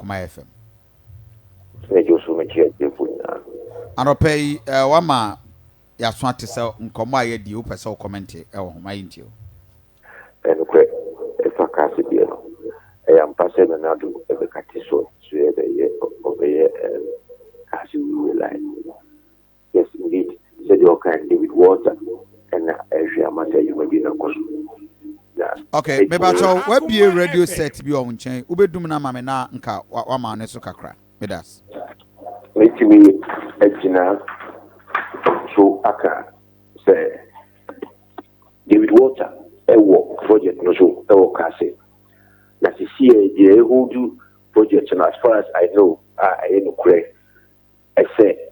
Akoma FM. Anope wama ya swati sa nkoma ye di upesa o comment e wo ma yintio. Enukwe efa Kaase bi no. Am passe na nadu e be katiso so ye be Kaase we line. Yes indeed. Said you can live with water and area matter you may be na koso. Okay, me ba cho we be radio set bi o nchen. Ubedum na mame na nka wa ma ne so kakra. Me das. Metimi ejina so aka say David Water ewo project no so ewo Kaase na see je who do project no as far as I know I no correct I say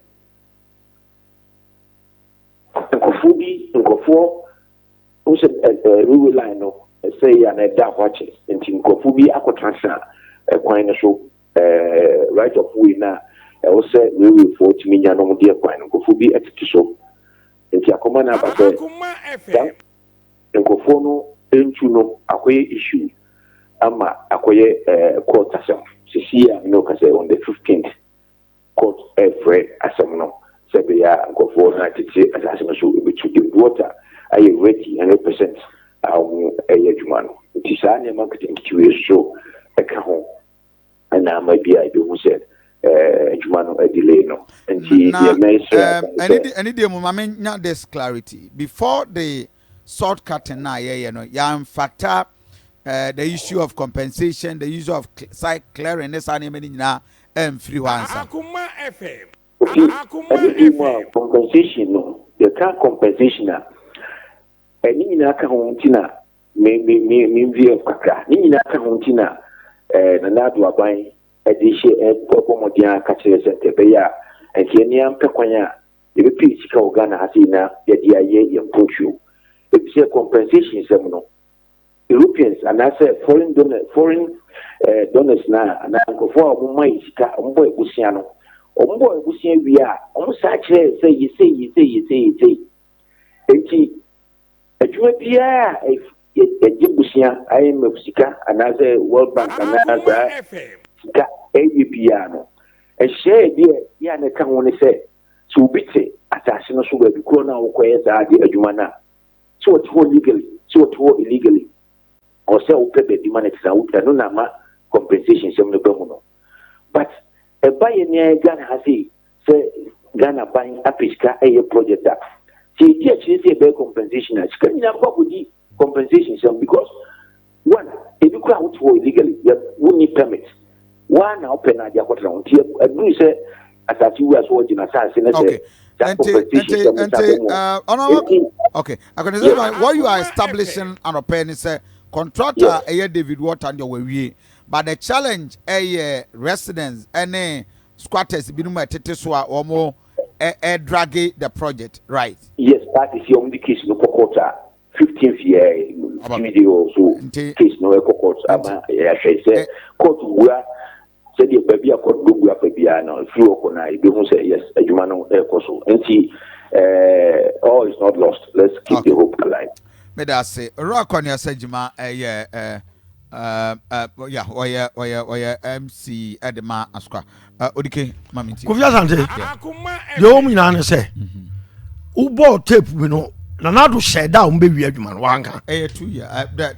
nkofo who said we line no say ya na da watches nti nkofo bi akotransfer kwan no so right of way na also we will 40 million no dey kwan nkofo bi atiti so nti Akoma na ba say nkofo no entu no akoye issue ama akoye court asem sisia no ka say on the 15th court every asem no say ya nkofo na atiti asem so we to the water are you ready 100% adwuma no nti saa ne marketing kiwe so eka ho na ma bia bi hu said adwuma no delay no nti the mention any dey mo nya this clarity before the short cutting na no ya in fact the issue of compensation, the issue of site clearance and many na free ones. Akoma FM. Compensation no the can compensation na ni na ka ho ntina me view of kakra ni na ka ho ntina na na do aban edihye popomodia ka kire sente be ya enke ni am pekwanya e be pitch ka Ghana hasina ya dia ye punchu e be compensation sem no Europeans and I say foreign donors na nkofo a mai sika ombo ebusia no ombo ebusia wi a omo sa kire say yi say enti adwuma bia ejibusia IMF sika and I say World Bank and I say sika bia no e share dia ya na ka woni say so bite atase no so ba bi ko na wo koye za di adwuma na so to legally so to illegally or say o pay the money to out no na ma compensation sem no be mu no but e buy any Ghana has say Ghana buying apiska a project that see say be compensation as can you go di compensation sem because one if you go out for illegally you need permit one open na dia kwatra on tie adu say asati we as what in asase na say okay I can say what you are establishing an open say contractor David Water and your way but the challenge residents and squatters binuma tete so omo drag the project right. Yes, that is the only case no quarter 15th year video so case no court ama ya say court wura say the baby court do wura bia na free okona e be hu say yes adwuma no ekoso nti all is not lost. Let's keep the hope alive. Me da say rock on your sejima MC Edema Askwa odike maminti Kofi Asante yo mu nyina ne say ubo tape we no na na do share da o mbe wi adwuma no wanka 2 years